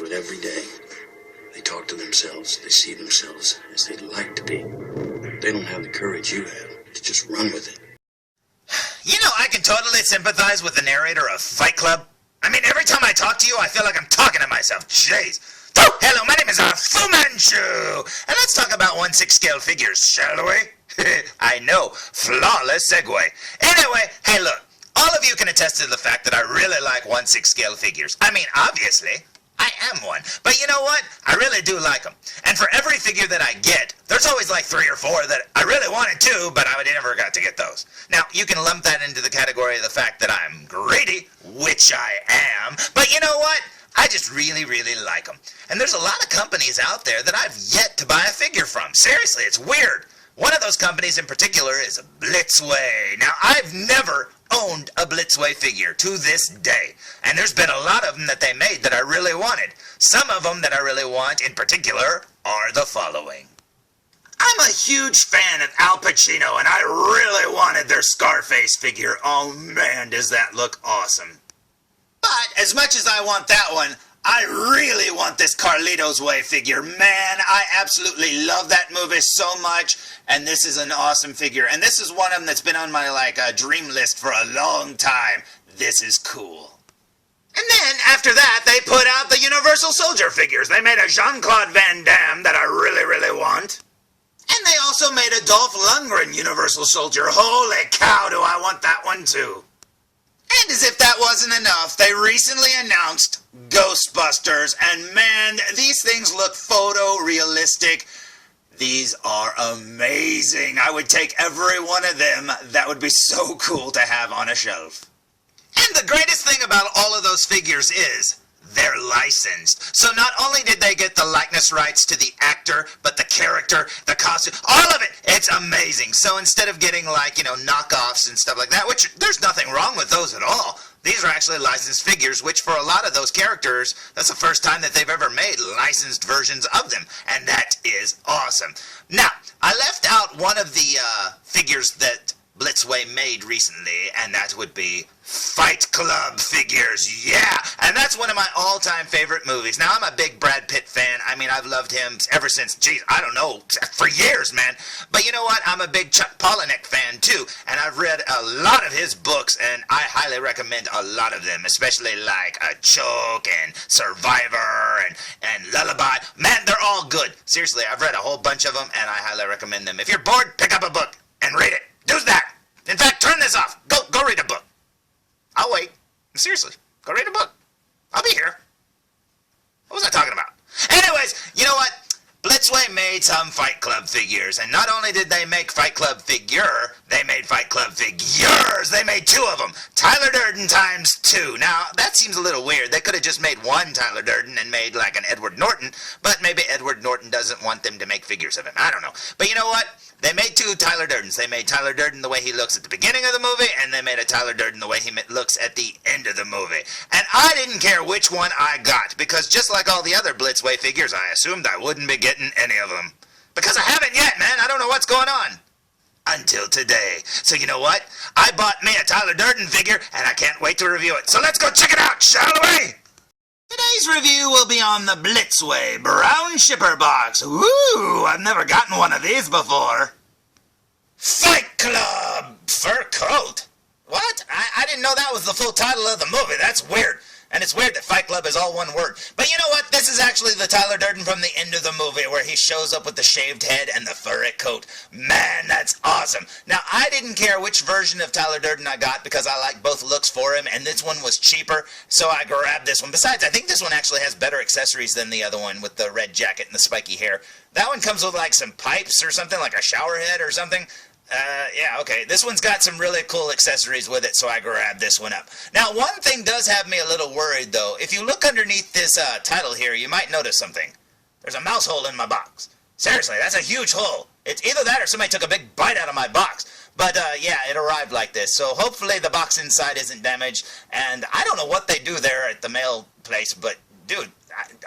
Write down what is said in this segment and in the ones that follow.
it every day. They talk to themselves. They see themselves as they'd like to be. They don't have the courage you have to just run with it. You know, I can totally sympathize with the narrator of Fight Club. I mean, every time I talk to you, I feel like I'm talking to myself. Jeez. Oh, hello, my name is Fu Manchu. And let's talk about 1/6 scale figures, shall we? I know. Flawless segue. Anyway, hey, look. All of you can attest to the fact that I really like 1/6 scale figures. I mean, obviously, I am one. But you know what? I really do like them. And for every figure that I get, there's always like 3 or 4 that I really wanted to, but I never got to get those. Now, you can lump that into the category of the fact that I'm greedy, which I am. But you know what? I just really, really like them. And there's a lot of companies out there that I've yet to buy a figure from. Seriously, it's weird. One of those companies in particular is Blitzway. Now, I've never owned a Blitzway figure to this day. And there's been a lot of them that they made that I really wanted. Some of them that I really want in particular are the following. I'm a huge fan of Al Pacino, and I really wanted their Scarface figure. Oh man, does that look awesome. But as much as I want that one, I really want this Carlito's Way figure. Man, I absolutely love that movie so much, and this is an awesome figure. And this is one of them that's been on my dream list for a long time. This is cool. And then, after that, they put out the Universal Soldier figures. They made a Jean-Claude Van Damme that I really, really want. And they also made a Dolph Lundgren Universal Soldier. Holy cow, do I want that one too. And as if that wasn't enough, they recently announced Ghostbusters, and man, these things look photorealistic. These are amazing. I would take every one of them. That would be so cool to have on a shelf. And the greatest thing about all of those figures is they're licensed. So not only did they get the likeness rights to the actor, but the character, the costume, all of it. It's amazing. So instead of getting knockoffs and stuff like that, which there's nothing wrong with those at all. These are actually licensed figures, which for a lot of those characters, that's the first time that they've ever made licensed versions of them. And that is awesome. Now, I left out one of the figures that Blitzway made recently, and that would be Fight Club figures. Yeah, and that's one of my all-time favorite movies. Now, I'm a big Brad Pitt fan. I mean, I've loved him ever since, I don't know, for years, man. But you know what? I'm a big Chuck Palahniuk fan, too, and I've read a lot of his books, and I highly recommend a lot of them, especially like Choke and Survivor and Lullaby. Man, they're all good. Seriously, I've read a whole bunch of them, and I highly recommend them. If you're bored, pick up a book and read it. Do that. In fact, turn this off. Go read a book. I'll wait. Seriously, go read a book. I'll be here. What was I talking about? Anyways, you know what? Blitzway made some Fight Club figures, and not only did they make Fight Club figure, they made Fight Club figures. They made 2 of them. Tyler Durden times 2. Now, that seems a little weird. They could have just made one Tyler Durden and made like an Edward Norton, but maybe Edward Norton doesn't want them to make figures of him. I don't know. But you know what? They made 2 Tyler Durdens. They made Tyler Durden the way he looks at the beginning of the movie, and they made a Tyler Durden the way he looks at the end of the movie. And I didn't care which one I got, because just like all the other Blitzway figures, I assumed I wouldn't be getting any of them. Because I haven't yet, man. I don't know what's going on. Until today. So you know what? I bought me a Tyler Durden figure, and I can't wait to review it. So let's go check it out, shall we? Today's review will be on the Blitzway Brown Shipper Box. Woo! I've never gotten one of these before. Fight Club Fur Coat? What? I didn't know that was the full title of the movie. That's weird. And it's weird that Fight Club is all one word. But you know what? This is actually the Tyler Durden from the end of the movie where he shows up with the shaved head and the furry coat. Man, that's awesome. Now, I didn't care which version of Tyler Durden I got because I like both looks for him, and this one was cheaper, so I grabbed this one. Besides, I think this one actually has better accessories than the other one with the red jacket and the spiky hair. That one comes with like some pipes or something, like a shower head or something. Yeah, okay. This one's got some really cool accessories with it, so I grabbed this one up. Now, one thing does have me a little worried, though. If you look underneath this title here, you might notice something. There's a mouse hole in my box. Seriously, that's a huge hole. It's either that or somebody took a big bite out of my box. But, yeah, it arrived like this. So hopefully the box inside isn't damaged. And I don't know what they do there at the mail place, but, dude,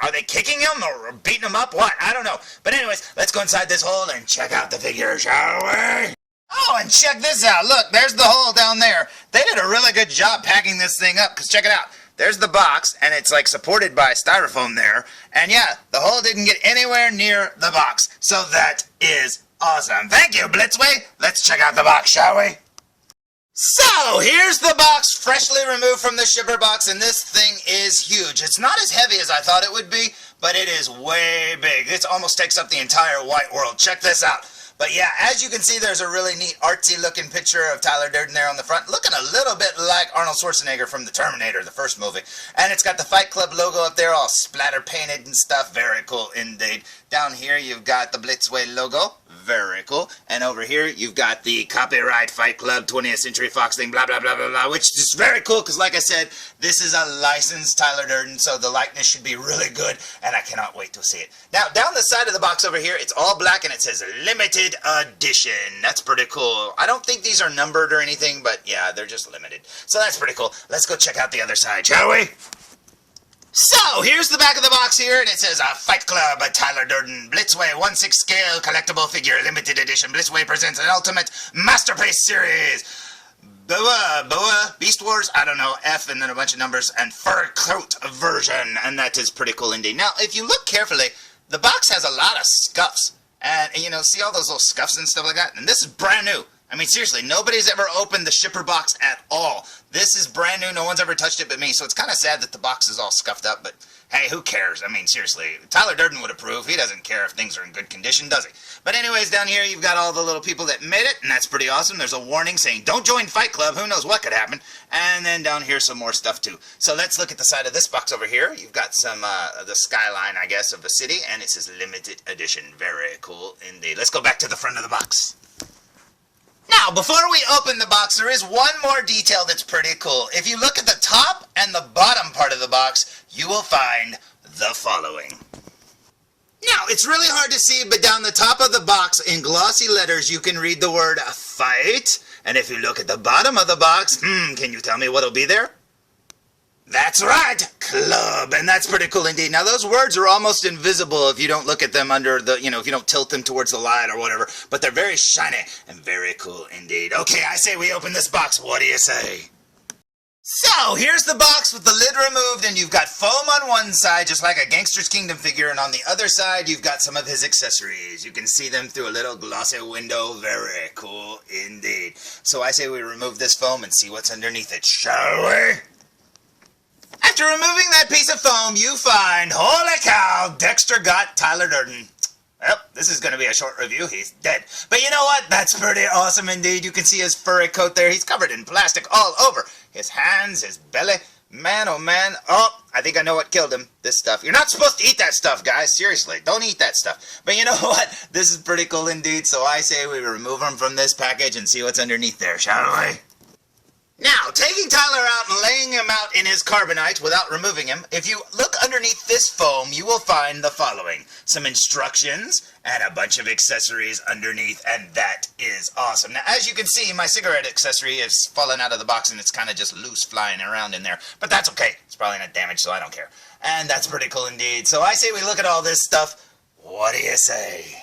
are they kicking him or beating him up? What? I don't know. But anyways, let's go inside this hole and check out the figure, shall we? Oh, and check this out. Look, there's the hole down there. They did a really good job packing this thing up, because check it out. there's the box, and it's like supported by styrofoam there. And yeah, the hole didn't get anywhere near the box. So that is awesome. Thank you, Blitzway. Let's check out the box, shall we? So, here's the box freshly removed from the shipper box, and this thing is huge. It's not as heavy as I thought it would be, but it is way big. It almost takes up the entire white world. Check this out. But yeah, as you can see, there's a really neat artsy looking picture of Tyler Durden there on the front, looking a little bit like Arnold Schwarzenegger from the Terminator, the first movie. And it's got the Fight Club logo up there, all splatter painted and stuff. Very cool indeed. Down here, you've got the Blitzway logo. Very cool. And over here, you've got the copyright Fight Club 20th Century Fox thing, blah, blah, blah, blah, blah, which is very cool because, like I said, this is a licensed Tyler Durden, so the likeness should be really good, and I cannot wait to see it. Now, down the side of the box over here, it's all black, and it says limited edition. That's pretty cool. I don't think these are numbered or anything, but yeah, they're just limited. So that's pretty cool. Let's go check out the other side, shall we? So, here's the back of the box here, and it says, Fight Club, a Tyler Durden, Blitzway 1/6 scale collectible figure, limited edition. Blitzway presents an ultimate masterpiece series. Boa, Beast Wars, I don't know, F, and then a bunch of numbers, and fur coat version, and that is pretty cool indeed. Now, if you look carefully, the box has a lot of scuffs, and you know, see all those little scuffs and stuff like that? And this is brand new. I mean, seriously, nobody's ever opened the shipper box at all. This is brand new. No one's ever touched it but me, so it's kind of sad that the box is all scuffed up, but hey, who cares? I mean, seriously, Tyler Durden would approve. He doesn't care if things are in good condition, does he? But anyways, down here, you've got all the little people that made it, and that's pretty awesome. There's a warning saying, don't join Fight Club. Who knows what could happen? And then down here, some more stuff, too. So let's look at the side of this box over here. You've got some, the skyline, I guess, of the city, and it says limited edition. Very cool indeed. Let's go back to the front of the box. Now, before we open the box, there is one more detail that's pretty cool. If you look at the top and the bottom part of the box, you will find the following. Now, it's really hard to see, but down the top of the box, in glossy letters, you can read the word fight. And if you look at the bottom of the box, can you tell me what'll be there? That's right, club, and that's pretty cool indeed. Now, those words are almost invisible if you don't look at them under the, if you don't tilt them towards the light or whatever, but they're very shiny and very cool indeed. Okay, I say we open this box. What do you say? So, here's the box with the lid removed, and you've got foam on one side, just like a Gangster's Kingdom figure, and on the other side, you've got some of his accessories. You can see them through a little glossy window. Very cool indeed. So, I say we remove this foam and see what's underneath it, shall we? After removing that piece of foam, you find, holy cow, Dexter got Tyler Durden. Well, this is going to be a short review. He's dead. But you know what? That's pretty awesome indeed. You can see his furry coat there. He's covered in plastic all over. His hands, his belly. Man, oh man. Oh, I think I know what killed him. This stuff. You're not supposed to eat that stuff, guys. Seriously, don't eat that stuff. But you know what? This is pretty cool indeed. So I say we remove him from this package and see what's underneath there, shall we? Now, taking Tyler out and laying him out in his carbonite without removing him, if you look underneath this foam, you will find the following. Some instructions and a bunch of accessories underneath, and that is awesome. Now, as you can see, my cigarette accessory is fallen out of the box, and it's kind of just loose flying around in there. But that's okay. It's probably not damaged, so I don't care. And that's pretty cool indeed. So I say we look at all this stuff. What do you say?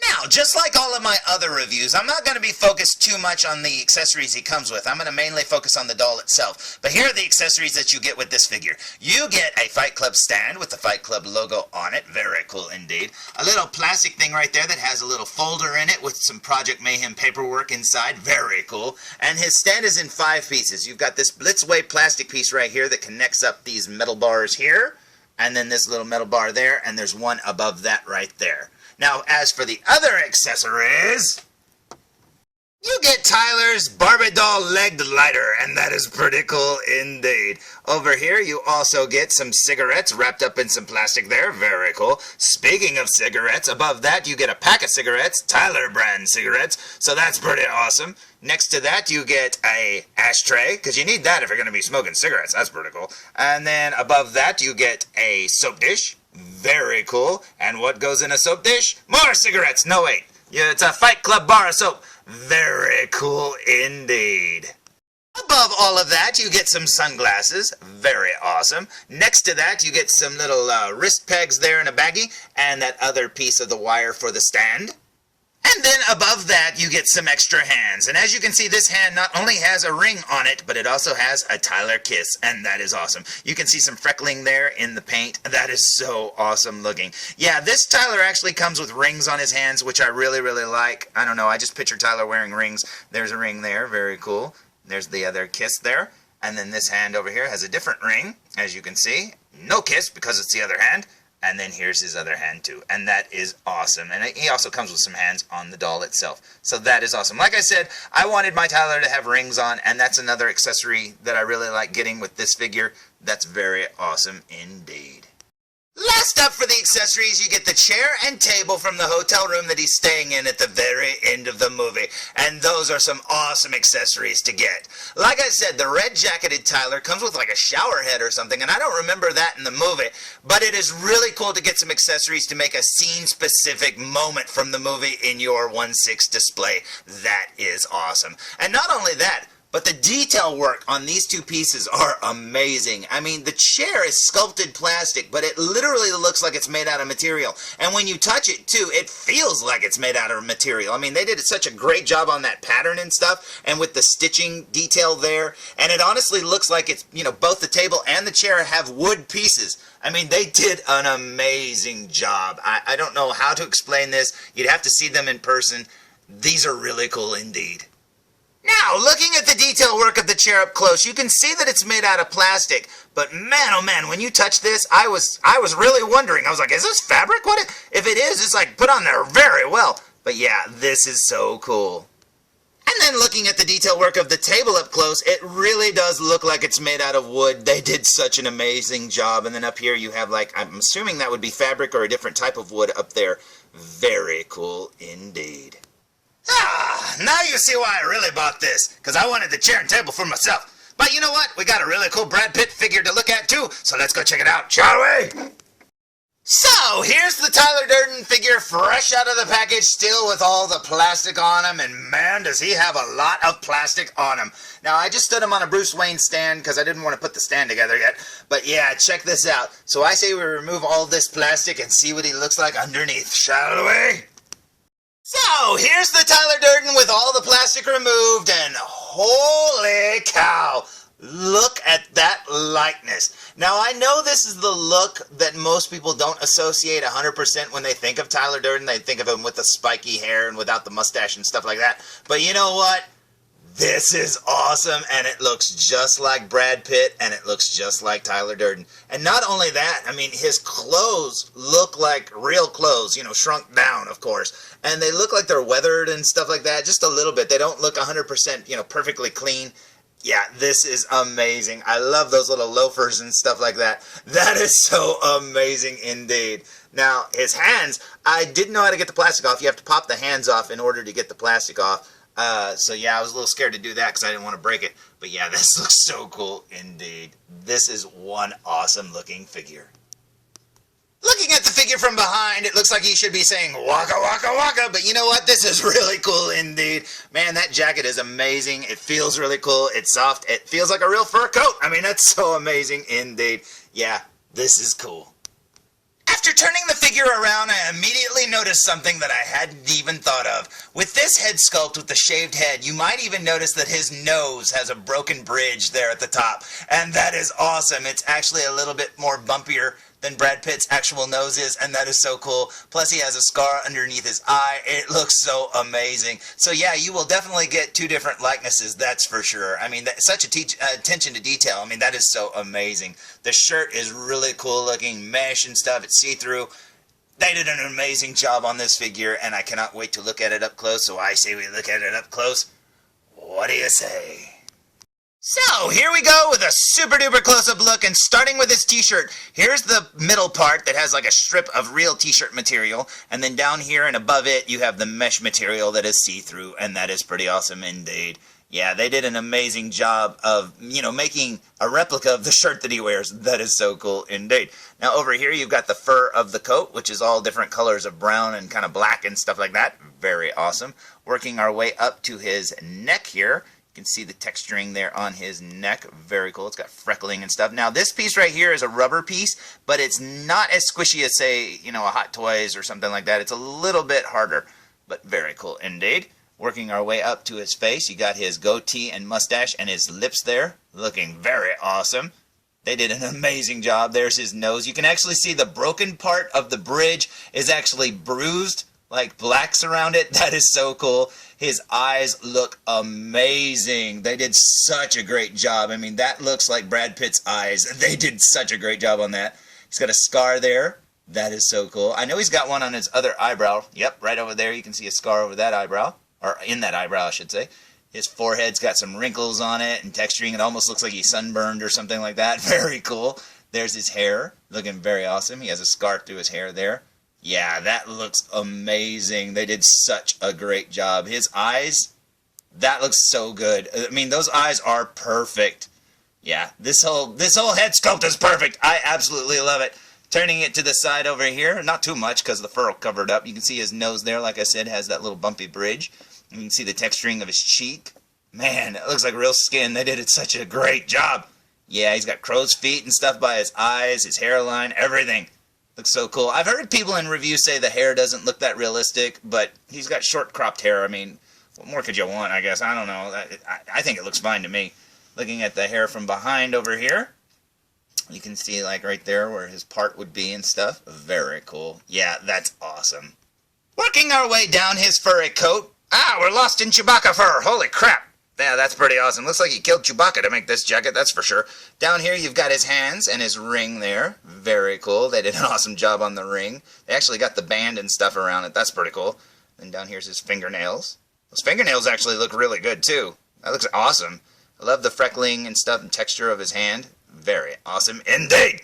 Now, just like all of my other reviews, I'm not going to be focused too much on the accessories he comes with. I'm going to mainly focus on the doll itself. But here are the accessories that you get with this figure. You get a Fight Club stand with the Fight Club logo on it. Very cool indeed. A little plastic thing right there that has a little folder in it with some Project Mayhem paperwork inside. Very cool. And his stand is in 5 pieces. You've got this Blitzway plastic piece right here that connects up these metal bars here. And then this little metal bar there. And there's one above that right there. Now, as for the other accessories, you get Tyler's Barbie doll legged lighter, and that is pretty cool indeed. Over here, you also get some cigarettes wrapped up in some plastic there. Very cool. Speaking of cigarettes, above that, you get a pack of cigarettes, Tyler brand cigarettes, so that's pretty awesome. Next to that, you get a ashtray, because you need that if you're going to be smoking cigarettes. That's pretty cool. And then above that, you get a soap dish. Very cool. And what goes in a soap dish? More cigarettes. No, wait. Yeah, it's a Fight Club bar of soap. Very cool indeed. Above all of that, you get some sunglasses. Very awesome. Next to that, you get some little wrist pegs there in a baggie, and that other piece of the wire for the stand. And then above that, you get some extra hands. And as you can see, this hand not only has a ring on it, but it also has a Tyler kiss. And that is awesome. You can see some freckling there in the paint. That is so awesome looking. Yeah, this Tyler actually comes with rings on his hands, which I really, really like. I don't know, I just picture Tyler wearing rings. There's a ring there, very cool. There's the other kiss there. And then this hand over here has a different ring, as you can see. No kiss because it's the other hand. And then here's his other hand too. And that is awesome. And he also comes with some hands on the doll itself. So that is awesome. Like I said, I wanted my Tyler to have rings on, and that's another accessory that I really like getting with this figure. That's very awesome indeed. Last up for the accessories, you get the chair and table from the hotel room that he's staying in at the very end of the movie. And those are some awesome accessories to get. Like I said, the red jacketed Tyler comes with like a shower head or something, and I don't remember that in the movie. But it is really cool to get some accessories to make a scene-specific moment from the movie in your 1/6 display. That is awesome. And not only that, but the detail work on these two pieces are amazing. I mean, the chair is sculpted plastic, but it literally looks like it's made out of material. And when you touch it, too, it feels like it's made out of material. I mean, they did such a great job on that pattern and stuff, and with the stitching detail there. And it honestly looks like it's, you know, both the table and the chair have wood pieces. I mean, they did an amazing job. I don't know how to explain this. You'd have to see them in person. These are really cool indeed. Now, looking at the detail work of the chair up close, you can see that it's made out of plastic. But man, oh man, when you touch this, I was really wondering. I was like, is this fabric? What? If it is, it's like put on there very well. But yeah, this is so cool. And then looking at the detail work of the table up close, it really does look like it's made out of wood. They did such an amazing job. And then up here you have, like, I'm assuming that would be fabric or a different type of wood up there. Very cool indeed. Now you see why I really bought this, because I wanted the chair and table for myself. But you know what? We got a really cool Brad Pitt figure to look at too, so let's go check it out, shall we? So, here's the Tyler Durden figure fresh out of the package, still with all the plastic on him, and man, does he have a lot of plastic on him. Now, I just stood him on a Bruce Wayne stand because I didn't want to put the stand together yet, but yeah, check this out. So I say we remove all this plastic and see what he looks like underneath, shall we? So, here's the Tyler Durden with all the plastic removed, and holy cow, look at that likeness. Now, I know this is the look that most people don't associate 100% when they think of Tyler Durden. They think of him with the spiky hair and without the mustache and stuff like that. But you know what? This is awesome, and it looks just like Brad Pitt, and it looks just like Tyler Durden. And not only that, I mean, his clothes look like real clothes, you know, shrunk down, of course. And they look like they're weathered and stuff like that, just a little bit. They don't look 100%, you know, perfectly clean. Yeah, this is amazing. I love those little loafers and stuff like that. That is so amazing indeed. Now, his hands, I didn't know how to get the plastic off. You have to pop the hands off in order to get the plastic off. So yeah, I was a little scared to do that because I didn't want to break it. But yeah, this looks so cool indeed. This is one awesome looking figure. Looking at the figure from behind, it looks like he should be saying waka waka waka, but you know what? This is really cool indeed. Man, that jacket is amazing. It feels really cool. It's soft. It feels like a real fur coat. I mean, that's so amazing indeed. Yeah, this is cool. After turning the figure around, I immediately noticed something that I hadn't even thought of. With this head sculpt with the shaved head, you might even notice that his nose has a broken bridge there at the top. And that is awesome. It's actually a little bit more bumpier than Brad Pitt's actual nose is, and that is so cool. Plus, he has a scar underneath his eye. It looks so amazing. So yeah, you will definitely get two different likenesses, that's for sure. I mean, such attention to detail. I mean, that is so amazing. The shirt is really cool looking, mesh and stuff. It's see-through. They did an amazing job on this figure, and I cannot wait to look at it up close, so I say we look at it up close. What do you say? So, here we go with a super duper close-up look, and starting with this t-shirt, here's the middle part that has like a strip of real t-shirt material, and then down here and above it you have the mesh material that is see-through, and that is pretty awesome indeed. Yeah, they did an amazing job of, you know, making a replica of the shirt that he wears. That is so cool indeed. Now over here you've got the fur of the coat, which is all different colors of brown and kind of black and stuff like that. Very awesome. Working our way up to his neck here. You can see the texturing there on his neck. Very cool. It's got freckling and stuff. Now this piece right here is a rubber piece, but it's not as squishy as, say, you know, a Hot Toys or something like that. It's a little bit harder. but very cool indeed. Working our way up to his face, you got his goatee and mustache and his lips there, looking very awesome. They did an amazing job. There's his nose. You can actually see the broken part of the bridge is actually bruised, like blacks around it. That is so cool. His eyes look amazing. They did such a great job. I mean, that looks like Brad Pitt's eyes. They did such a great job on that. He's got a scar there. That is so cool. I know he's got one on his other eyebrow. Yep, right over there. You can see a scar over that eyebrow. Or in that eyebrow, I should say. His forehead's got some wrinkles on it and texturing. It almost looks like he's sunburned or something like that. Very cool. There's his hair, looking very awesome. He has a scar through his hair there. Yeah, that looks amazing. They did such a great job. His eyes, that looks so good. I mean, those eyes are perfect. Yeah, this whole head sculpt is perfect. I absolutely love it. Turning it to the side over here, not too much because the fur covered up. You can see his nose there, like I said, has that little bumpy bridge. You can see the texturing of his cheek. Man, it looks like real skin. They did such a great job. Yeah, he's got crow's feet and stuff by his eyes, his hairline, everything. Looks so cool. I've heard people in reviews say the hair doesn't look that realistic, but he's got short cropped hair. I mean, what more could you want, I guess? I don't know. I think it looks fine to me. Looking at the hair from behind over here, you can see like right there where his part would be and stuff. Very cool. Yeah, that's awesome. Working our way down his furry coat. Ah, we're lost in Chewbacca fur. Holy crap. Yeah, that's pretty awesome. Looks like he killed Chewbacca to make this jacket, that's for sure. Down here you've got his hands and his ring there. Very cool. They did an awesome job on the ring. They actually got the band and stuff around it. That's pretty cool. And down here's his fingernails. Those fingernails actually look really good too. That looks awesome. I love the freckling and stuff and texture of his hand. Very awesome indeed.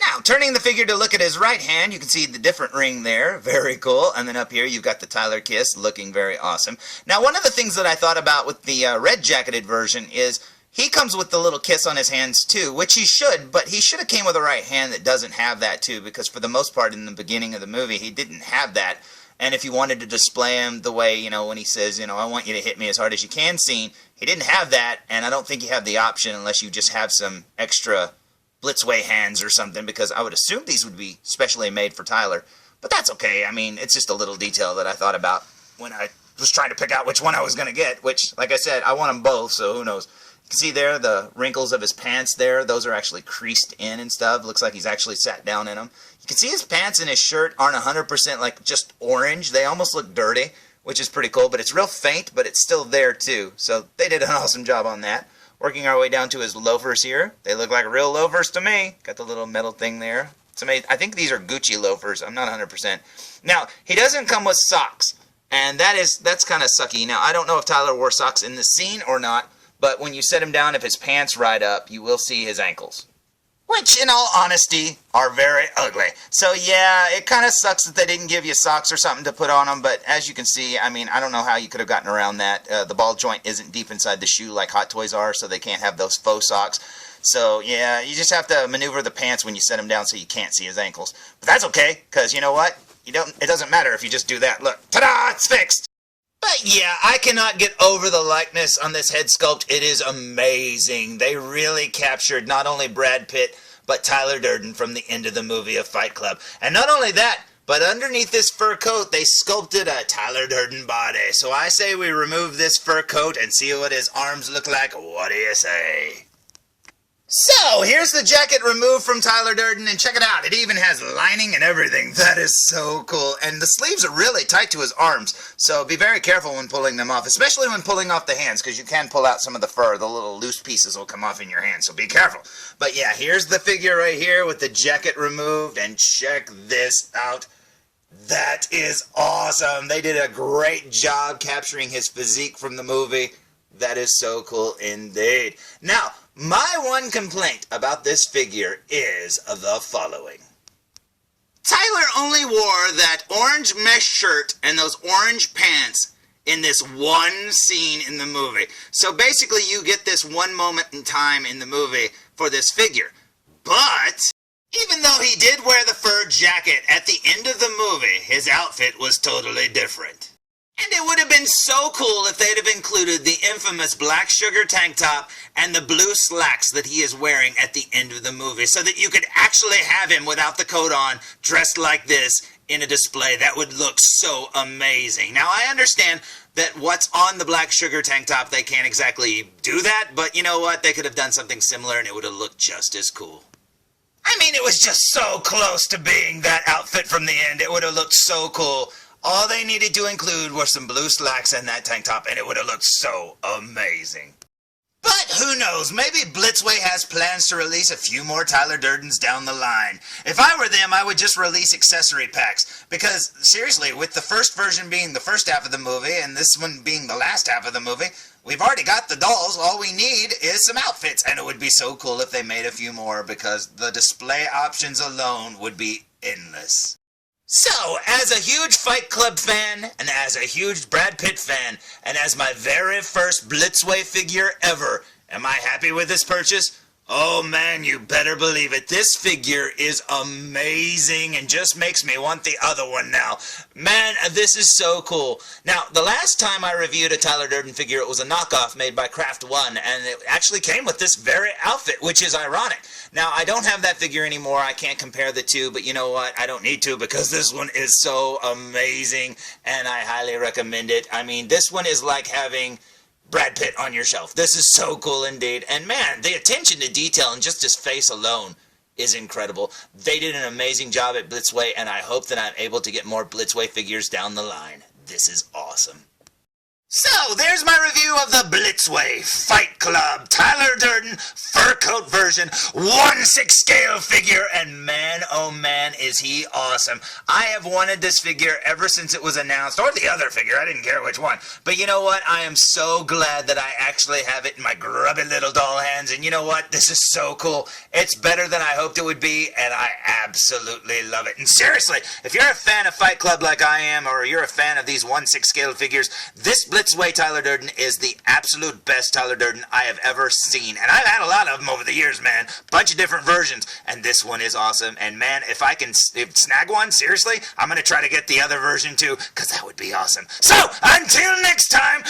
Now, turning the figure to look at his right hand, you can see the different ring there. Very cool. And then up here, you've got the Tyler Kiss, looking very awesome. Now, one of the things that I thought about with the red-jacketed version is he comes with the little kiss on his hands, too, which he should, but he should have came with a right hand that doesn't have that, too, because for the most part in the beginning of the movie, he didn't have that. And if you wanted to display him the way, you know, when he says, you know, I want you to hit me as hard as you can scene, he didn't have that, and I don't think you have the option unless you just have some extra Blitzway hands or something, because I would assume these would be specially made for Tyler. But that's okay. I mean, it's just a little detail that I thought about when I was trying to pick out which one I was going to get, which, like I said, I want them both, so who knows. You can see there the wrinkles of his pants there. Those are actually creased in and stuff. Looks like he's actually sat down in them. You can see his pants and his shirt aren't 100% like just orange. They almost look dirty, which is pretty cool, but it's real faint, but it's still there too. So they did an awesome job on that. Working our way down to his loafers here. They look like real loafers to me. Got the little metal thing there. It's amazing. I think these are Gucci loafers. I'm not 100%. Now, he doesn't come with socks, and that's kind of sucky. Now, I don't know if Tyler wore socks in the scene or not, but when you set him down, if his pants ride up, you will see his ankles, which, in all honesty, are very ugly. So, yeah, it kind of sucks that they didn't give you socks or something to put on them, but as you can see, I mean, I don't know how you could have gotten around that. The ball joint isn't deep inside the shoe like Hot Toys are, so they can't have those faux socks. So, yeah, you just have to maneuver the pants when you set them down so you can't see his ankles. But that's okay, because you know what? It doesn't matter if you just do that. Look, ta-da, it's fixed! But yeah, I cannot get over the likeness on this head sculpt. It is amazing. They really captured not only Brad Pitt, but Tyler Durden from the end of the movie of Fight Club. And not only that, but underneath this fur coat, they sculpted a Tyler Durden body. So I say we remove this fur coat and see what his arms look like. What do you say? So, here's the jacket removed from Tyler Durden, and check it out. It even has lining and everything. That is so cool. And the sleeves are really tight to his arms, so be very careful when pulling them off, especially when pulling off the hands, because you can pull out some of the fur. The little loose pieces will come off in your hand, so be careful. But yeah, here's the figure right here with the jacket removed, and check this out. That is awesome. They did a great job capturing his physique from the movie. That is so cool indeed. Now, my one complaint about this figure is the following. Tyler only wore that orange mesh shirt and those orange pants in this one scene in the movie. So basically you get this one moment in time in the movie for this figure. But even though he did wear the fur jacket at the end of the movie, his outfit was totally different. And it would have been so cool if they'd have included the infamous black sugar tank top and the blue slacks that he is wearing at the end of the movie, so that you could actually have him without the coat on, dressed like this in a display. That would look so amazing. Now, I understand that what's on the Black Sugar tank top, they can't exactly do that, but you know what? They could have done something similar and it would have looked just as cool. I mean, it was just so close to being that outfit from the end. It would have looked so cool. All they needed to include were some blue slacks and that tank top, and it would have looked so amazing. But who knows, maybe Blitzway has plans to release a few more Tyler Durdens down the line. If I were them, I would just release accessory packs. Because, seriously, with the first version being the first half of the movie, and this one being the last half of the movie, we've already got the dolls. All we need is some outfits. And it would be so cool if they made a few more, because the display options alone would be endless. So, as a huge Fight Club fan, and as a huge Brad Pitt fan, and as my very first Blitzway figure ever, am I happy with this purchase? Oh man, you better believe it. This figure is amazing and just makes me want the other one now. Man, this is so cool. Now, the last time I reviewed a Tyler Durden figure, it was a knockoff made by Craft One, and it actually came with this very outfit, which is ironic. Now, I don't have that figure anymore. I can't compare the two, but you know what? I don't need to because this one is so amazing, and I highly recommend it. I mean, this one is like having Brad Pitt on your shelf. This is so cool indeed. And man, the attention to detail in just his face alone is incredible. They did an amazing job at Blitzway, and I hope that I'm able to get more Blitzway figures down the line. This is awesome. So, there's my review of the Blitzway Fight Club Tyler Durden fur coat version 1/6 scale figure, and man, oh man, is he awesome. I have wanted this figure ever since it was announced, or the other figure, I didn't care which one. But you know what? I am so glad that I actually have it in my grubby little doll hands, and you know what? This is so cool. It's better than I hoped it would be, and I absolutely love it. And seriously, if you're a fan of Fight Club like I am, or you're a fan of these 1/6 scale figures, this Blitzway Tyler Durden is the absolute best Tyler Durden I have ever seen. And I've had a lot of them over the years, man. Bunch of different versions. And this one is awesome. And man, if I can snag one, seriously, I'm going to try to get the other version too, because that would be awesome. So, until next time,